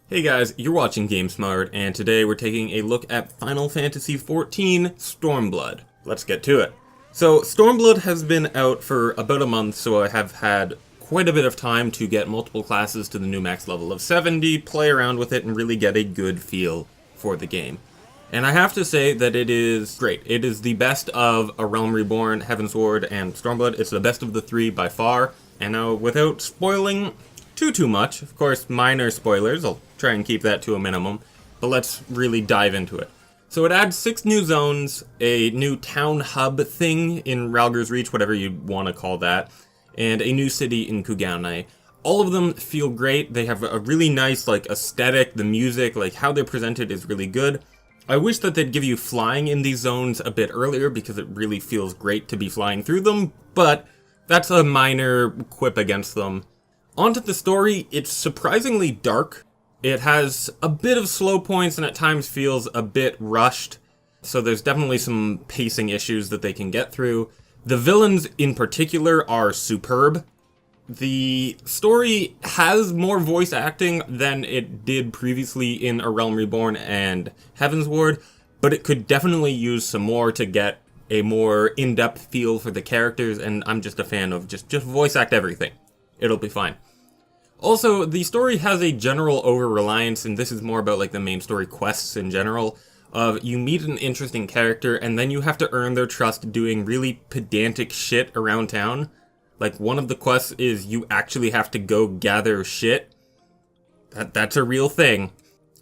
Hey guys, you're watching GameSmart, and today we're taking a look at Final Fantasy XIV Stormblood. Let's get to it. So, Stormblood has been out for about a month, so I have had quite a bit of time to get multiple classes to the new max level of 70, play around with it, and really get a good feel for the game. And I have to say that it is great. It is the best of A Realm Reborn, Heavensward, and Stormblood. It's the best of the three by far. And now, without spoiling too much, of course, minor spoilers, I'll try and keep that to a minimum, but let's really dive into it. So it adds 6 new zones, a new town hub thing in Ralger's Reach, whatever you want to call that, and a new city in Kuganai. All of them feel great. They have a really nice aesthetic. The music, how they're presented, is really good. I wish that they'd give you flying in these zones a bit earlier, because it really feels great to be flying through them, but that's a minor quip against them. Onto the story, it's surprisingly dark. It has a bit of slow points and at times feels a bit rushed, so there's definitely some pacing issues that they can get through. The villains in particular are superb. The story has more voice acting than it did previously in A Realm Reborn and Heavensward, but it could definitely use some more to get a more in-depth feel for the characters, and I'm just a fan of just voice act everything. It'll be fine. Also, the story has a general over-reliance, and this is more about the main story quests in general, of you meet an interesting character and then you have to earn their trust doing really pedantic shit around town. One of the quests is you actually have to go gather shit. That's a real thing.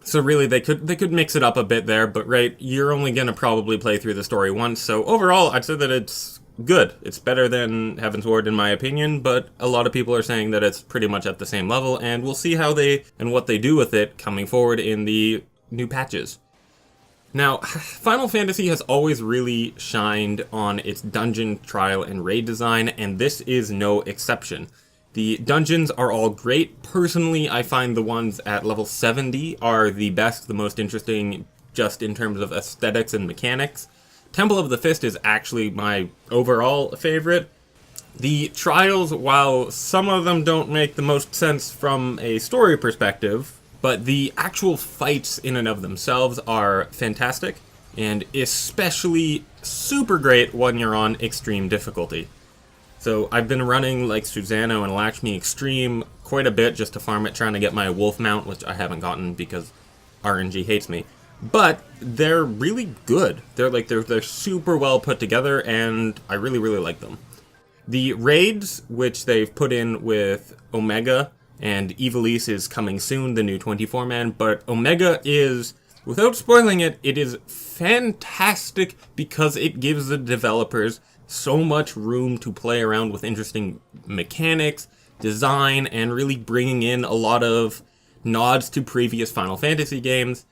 So really, they could mix it up a bit there, but right, you're only gonna probably play through the story once, so overall, I'd say that it's good. It's better than Heavensward in my opinion, but a lot of people are saying that it's pretty much at the same level, and we'll see how what they do with it coming forward in the new patches. Now, Final Fantasy has always really shined on its dungeon, trial, and raid design, and this is no exception. The dungeons are all great. Personally, I find the ones at level 70 are the best, the most interesting, just in terms of aesthetics and mechanics. Temple of the Fist is actually my overall favorite. The trials, while some of them don't make the most sense from a story perspective, but the actual fights in and of themselves are fantastic, and especially super great when you're on extreme difficulty. So I've been running Susanoo and Lakshmi Extreme quite a bit just to farm it, trying to get my wolf mount, which I haven't gotten because RNG hates me. But they're really good. They're super well put together, and I really like them. The raids, which they've put in with Omega, and Ivalice is coming soon, the new 24-man, but Omega is, without spoiling it, it is fantastic because it gives the developers so much room to play around with interesting mechanics, design, and really bringing in a lot of nods to previous Final Fantasy games.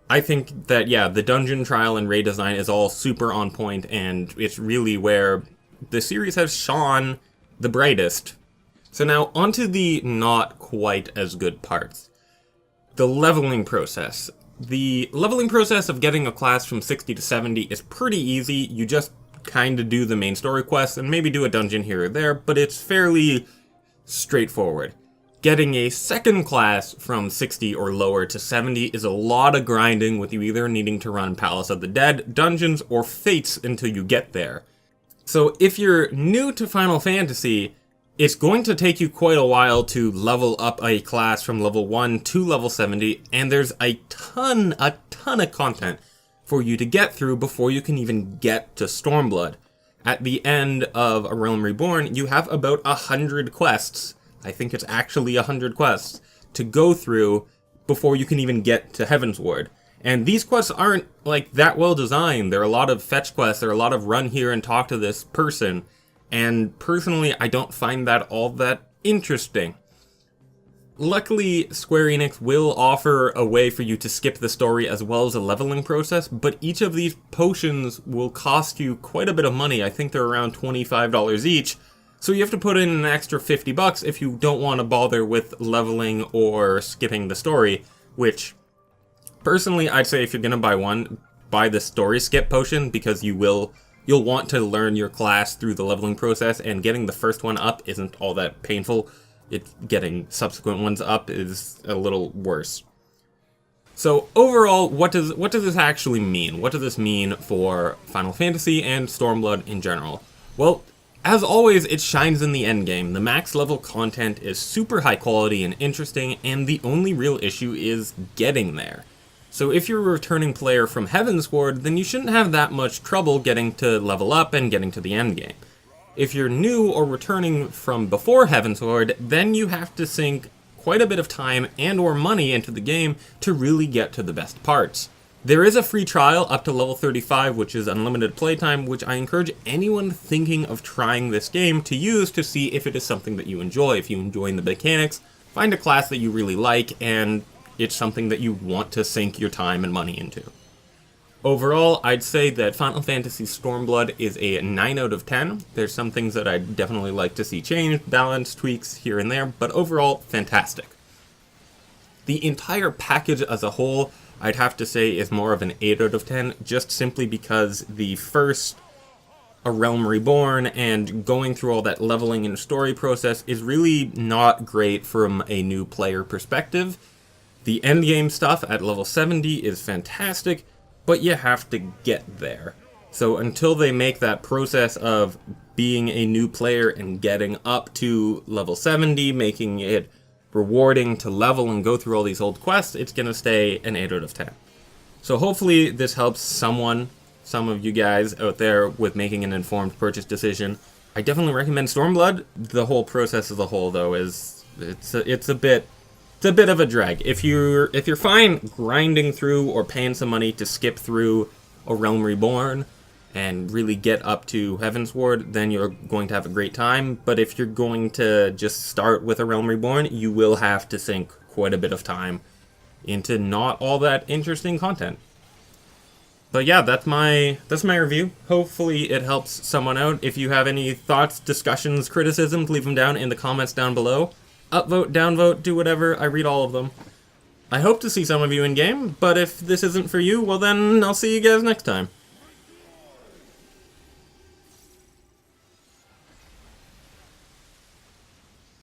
I think that, yeah, the dungeon, trial, and raid design is all super on point, and it's really where the series has shone the brightest. So now, onto the not quite as good parts. The leveling process. The leveling process of getting a class from 60 to 70 is pretty easy. You just kind of do the main story quests and maybe do a dungeon here or there, but it's fairly straightforward. Getting a second class from 60 or lower to 70 is a lot of grinding, with you either needing to run Palace of the Dead, dungeons, or Fates until you get there. So if you're new to Final Fantasy, it's going to take you quite a while to level up a class from level 1 to level 70, and there's a ton of content for you to get through before you can even get to Stormblood. At the end of A Realm Reborn, you have about 100 quests. I think it's actually 100 quests to go through before you can even get to Heavensward. And these quests aren't that well designed. There are a lot of fetch quests, there are a lot of run here and talk to this person. And personally, I don't find that all that interesting. Luckily, Square Enix will offer a way for you to skip the story as well as a leveling process, but each of these potions will cost you quite a bit of money. I think they're around $25 each. So you have to put in an extra $50 if you don't want to bother with leveling or skipping the story, which, personally, I'd say if you're going to buy one, buy the story skip potion, because you'll want to learn your class through the leveling process, and getting the first one up isn't all that painful. Getting subsequent ones up is a little worse. So overall, what does this actually mean? What does this mean for Final Fantasy and Stormblood in general? Well, as always, it shines in the endgame. The max level content is super high quality and interesting, and the only real issue is getting there. So if you're a returning player from Heavensward, then you shouldn't have that much trouble getting to level up and getting to the endgame. If you're new or returning from before Heavensward, then you have to sink quite a bit of time and or money into the game to really get to the best parts. There is a free trial up to level 35, which is unlimited playtime, which I encourage anyone thinking of trying this game to use to see if it is something that you enjoy. If you enjoy the mechanics, find a class that you really like, and it's something that you want to sink your time and money into. Overall, I'd say that Final Fantasy Stormblood is a 9 out of 10. There's some things that I'd definitely like to see changed, balance, tweaks here and there, but overall, fantastic. The entire package as a whole, I'd have to say, is more of an 8 out of 10, just simply because the first A Realm Reborn and going through all that leveling and story process is really not great from a new player perspective. The endgame stuff at level 70 is fantastic, but you have to get there. So until they make that process of being a new player and getting up to level 70, making it rewarding to level and go through all these old quests, it's going to stay an 8 out of 10. So hopefully this helps some of you guys out there with making an informed purchase decision. I definitely recommend Stormblood. The whole process as a whole, though, it's a bit of a drag. If you're fine grinding through or paying some money to skip through A Realm Reborn and really get up to Heavensward, then you're going to have a great time. But if you're going to just start with A Realm Reborn, you will have to sink quite a bit of time into not all that interesting content. But yeah, that's my review. Hopefully it helps someone out. If you have any thoughts, discussions, criticisms, leave them down in the comments down below. Upvote, downvote, do whatever, I read all of them. I hope to see some of you in game, but if this isn't for you, well then I'll see you guys next time.